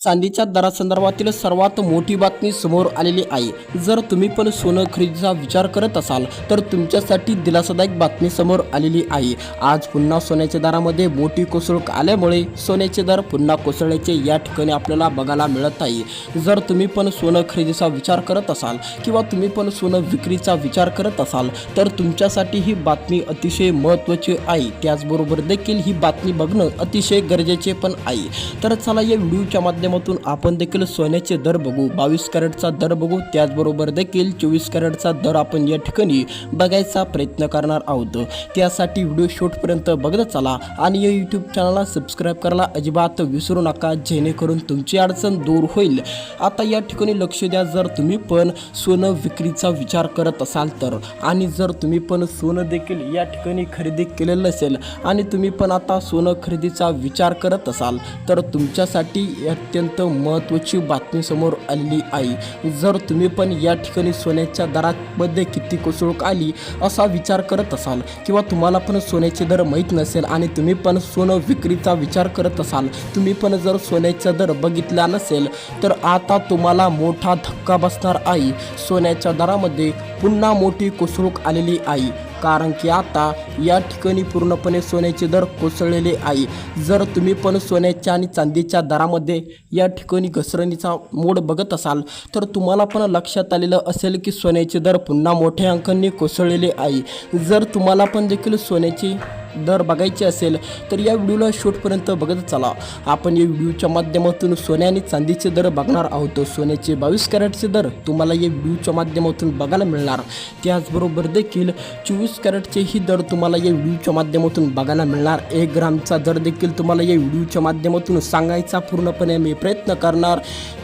चांदीच्या दरासंदर्भातील सर्वात मोठी बातमी समोर आलेली आहे। जर तुम्ही पण सोनं खरेदीचा विचार करत असाल तर तुमच्यासाठी दिलासादायक बातमी समोर आलेली आहे। आज पुन्हा सोन्याच्या दरामध्ये मोठी कोसळूक आल्यामुळे सोन्याचे दर पुन्हा कोसळल्याचे या ठिकाणी आपल्याला बघायला मिळत आहे। जर तुम्ही पण सोनं खरेदीचा विचार करत असाल किंवा तुम्ही पण सोनं विक्रीचा विचार करत असाल तर तुमच्यासाठी ही बातमी अतिशय महत्त्वाची आहे। त्याचबरोबर देखील ही बातमी बघणं अतिशय गरजेचे पण आहे। तर चला या व्हिडिओच्या माध्यमातून आपण देखील सोन्याचे दर बघू, 22 कॅरेटचा दर बघू, त्याचबरोबर देखील 24 कॅरेटचा दर आपण या ठिकाणी बघायचा प्रयत्न करणार आहोत। त्यासाठी व्हिडिओ शेवटपर्यंत बघत चला आणि या यूट्यूब चॅनलला सबस्क्राईब करायला अजिबात विसरू नका, जेणेकरून तुमची अडचण दूर होईल। आता या ठिकाणी लक्ष द्या, जर तुम्ही पण सोनं विक्रीचा विचार करत असाल तर, आणि जर तुम्ही पण सोनं देखील या ठिकाणी खरेदी केलेलं असेल आणि तुम्ही पण आता सोनं खरेदीचा विचार करत असाल तर तुमच्यासाठी अत्यंत महत्त्वाची बातमी समोर आलेली आहे। जर तुम्ही पण या ठिकाणी सोन्याच्या दरामध्ये किती कोसळूक आली असा विचार करत असाल किंवा तुम्हाला पण सोन्याचे दर माहीत नसेल आणि तुम्ही पण सोनं विक्रीचा विचार करत असाल, तुम्ही पण जर सोन्याचा दर बघितला नसेल तर आता तुम्हाला मोठा धक्का बसणार आहे। सोन्याच्या दरामध्ये पुन्हा मोठी कोसळूक आलेली आहे, कारण की आता या ठिकाणी पूर्णपणे सोन्याचे दर कोसळलेले आहे। जर तुम्ही पण सोन्याच्या आणि चांदीच्या दरामध्ये या ठिकाणी घसरणीचा मोड बघत असाल तर तुम्हाला पण लक्षात आलेलं असेल की सोन्याचे दर पुन्हा मोठ्या अंकांनी कोसळलेले आहे। जर तुम्हाला पण देखील सोन्याचे दर बघायचे असेल तर या व्हिडिओला शेवटपर्यंत बघत चला। आपण या व्हिडिओच्या माध्यमातून सोने आणि चांदीचे दर बघणार आहोत। सोन्याचे 22 कॅरेटचे दर तुम्हाला या व्हिडिओच्या माध्यमातून बघायला मिळणार, त्याचबरोबर देखील 24 कॅरेटचेही दर तुम्हाला या व्हिडिओच्या माध्यमातून बघायला मिळणार। 1 ग्रामचा दर देखील तुम्हाला या व्हिडिओच्या माध्यमातून सांगायचा पूर्णपणे मी प्रयत्न करणार।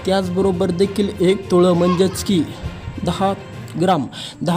त्याचबरोबर देखील 1 तोळं म्हणजेच की 10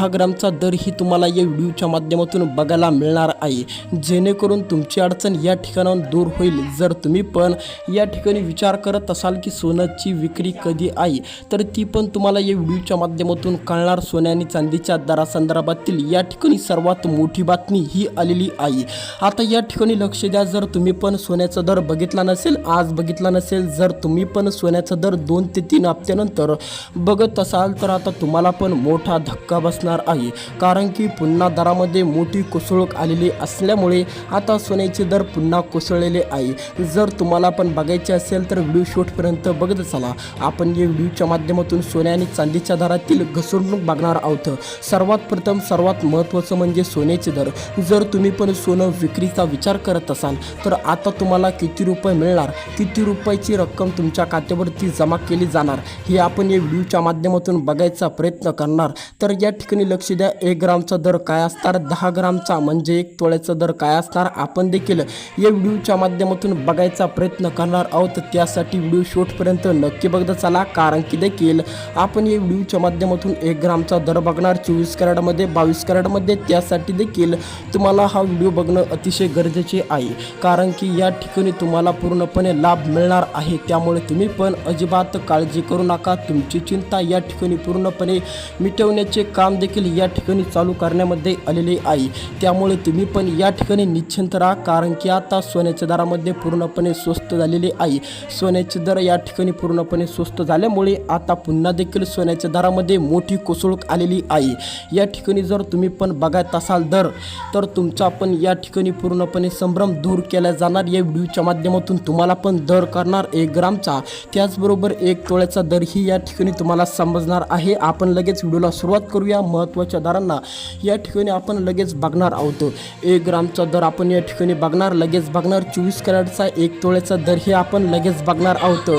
ग्रामचा दरही तुम्हाला या व्हिडिओच्या माध्यमातून बघायला मिळणार आहे, जेणेकरून तुमची अडचण या ठिकाणाहून दूर होईल। जर तुम्ही पण या ठिकाणी विचार करत असाल की सोन्याची विक्री कधी आहे तर ती पण तुम्हाला या व्हिडिओच्या माध्यमातून कळणार। सोन्या आणि चांदीच्या दरासंदर्भातील या ठिकाणी सर्वात मोठी बातमी ही आलेली आहे। आता या ठिकाणी लक्ष द्या, जर तुम्ही पण सोन्याचा दर बघितला नसेल, आज बघितला नसेल, जर तुम्ही पण सोन्याचा दर 2 ते 3 हप्त्यानंतर बघत असाल तर आता तुम्हाला पण मोठा धक्का बसणार आहे, कारण की पुन्हा दरामध्ये मोठी कोसळूक आलेली असल्यामुळे आता सोन्याचे दर पुन्हा कोसळलेले आहे। जर तुम्हाला पण बघायचे असेल तर व्हिडिओ शेवटपर्यंत बघत चला। आपण या व्हिडिओच्या माध्यमातून सोन्या आणि चांदीच्या दरातील घसरणूक बघणार आहोत। सर्वात प्रथम सर्वात महत्त्वाचं म्हणजे सोन्याचे दर। जर तुम्ही पण सोनं विक्रीचा विचार करत असाल तर आता तुम्हाला किती रुपये मिळणार, किती रुपयाची रक्कम तुमच्या खात्यावरती जमा केली जाणार हे आपण या व्हिडिओच्या माध्यमातून बघायचा प्रयत्न करणार। तर या ठिकाणी लक्ष द्या, 1 ग्रामचा दर काय असणार, 10 ग्रामचा म्हणजे 1 तोळ्याचा दर काय असणार आपण देखील या व्हिडिओच्या माध्यमातून बघायचा प्रयत्न करणार आहोत। त्यासाठी व्हिडिओ शेवटपर्यंत नक्की बघत चला, कारण की देखील आपण या व्हिडिओच्या माध्यमातून 1 ग्रामचा दर बघणार 24 कॅरेटमध्ये, 22 कॅरेटमध्ये। त्यासाठी देखील तुम्हाला हा व्हिडिओ बघणं अतिशय गरजेचे आहे, कारण की या ठिकाणी तुम्हाला पूर्णपणे लाभ मिळणार आहे। त्यामुळे तुम्ही पण अजिबात काळजी करू नका, तुमची चिंता या ठिकाणी पूर्णपणे मिटवण्याचे काम देखील या ठिकाणी चालू करण्यामध्ये आलेले आहे। त्यामुळे तुम्ही पण या ठिकाणी निश्चिंत राहा, कारण की आता सोन्याच्या दरामध्ये पूर्णपणे स्वस्त झालेले आहे। सोन्याचे दर या ठिकाणी पूर्णपणे स्वस्त झाल्यामुळे आता पुन्हा देखील सोन्याच्या दरामध्ये मोठी कोसळूक आलेली आहे। या ठिकाणी जर तुम्ही पण बघत असाल दर तर तुमचा पण या ठिकाणी पूर्णपणे संभ्रम दूर केला जाणार। या व्हिडिओच्या माध्यमातून तुम्हाला पण दर करणार 1 ग्रामचा, त्याचबरोबर 1 तोळ्याचा दरही या ठिकाणी तुम्हाला समजणार आहे। आपण लगेच व्हिडिओला सुरुवात करूया। महत्त्वाच्या दरांना या ठिकाणी आपण लगेच बघणार आहोत। 1 ग्रामचा दर आपण या ठिकाणी बघणार, लगेच बघणार। 24 कॅरेटचा 1 तोळ्याचा दर हे आपण लगेच बघणार आहोत।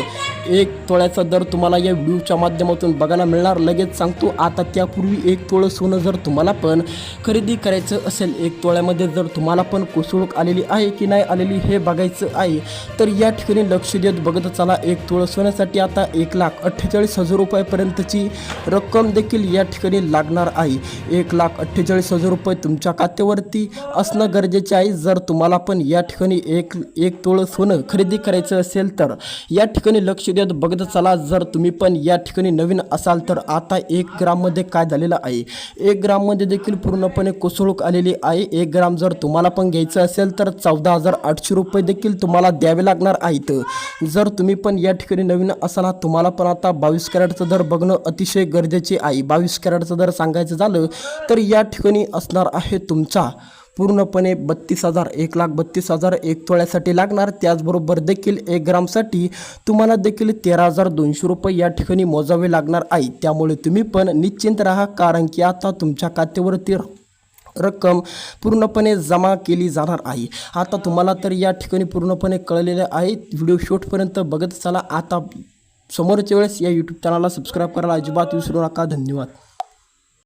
1 तोळ्याचा दर तुम्हाला या व्हिडिओच्या माध्यमातून बघायला मिळणार, लगेच सांगतो। आता त्यापूर्वी 1 तोळं सोनं जर तुम्हाला पण खरेदी करायचं असेल, 1 तोळ्यामध्ये जर तुम्हाला पण कोसळूक आलेली आहे की नाही आलेली हे बघायचं आहे तर या ठिकाणी लक्ष देत बघत चला। 1 तोळं सोन्यासाठी आता 1,48,000 रुपयापर्यंतची रक्कम देखील या ठिकाणी लागणार आहे। 1,48,000 रुपये तुमच्या खात्यावरती असणं गरजेचे आहे। जर तुम्हाला पण या ठिकाणी एक तोळं सोनं खरेदी करायचं असेल तर या ठिकाणी लक्ष देत बघत चला. जर तुम्ही पण या ठिकाणी नवीन असाल तर आता 1 ग्राममध्ये काय झालेलं आहे, 1 ग्राममध्ये देखील पूर्णपणे कोसळूक आलेली आहे. 1 ग्राम जर तुम्हाला पण घ्यायचं असेल तर 14,800 रुपये देखील तुम्हाला द्यावे लागणार आहेत. जर तुम्ही पण या ठिकाणी नवीन असाल तुम्हाला पण आता 22 कॅरेटचा दर बघणं अतिशय गरजेचे आहे. 22 कॅरेटचा दर सांगायचं झालं तर या ठिकाणी असणार आहे तुमचा पूर्णपणे 32,000, 1,32,000 एक तोळ्यासाठी लागणार. त्याचबरोबर देखील 1 ग्रामसाठी तुम्हाला देखील 13,200 रुपये या ठिकाणी मोजावे लागणार आहे. त्यामुळे तुम्ही पण निश्चिंत राहा, कारण की आता तुमच्या खात्यावरती रक्कम पूर्णपणे जमा केली जाणार आहे. आता तुम्हाला तर या ठिकाणी पूर्णपणे कळलेलं आहे. व्हिडिओ शेवटपर्यंत बघत चला. आता समोरच्या वेळेस या यूट्यूब चॅनलला सबस्क्राईब करायला अजिबात विसरू नका. धन्यवाद.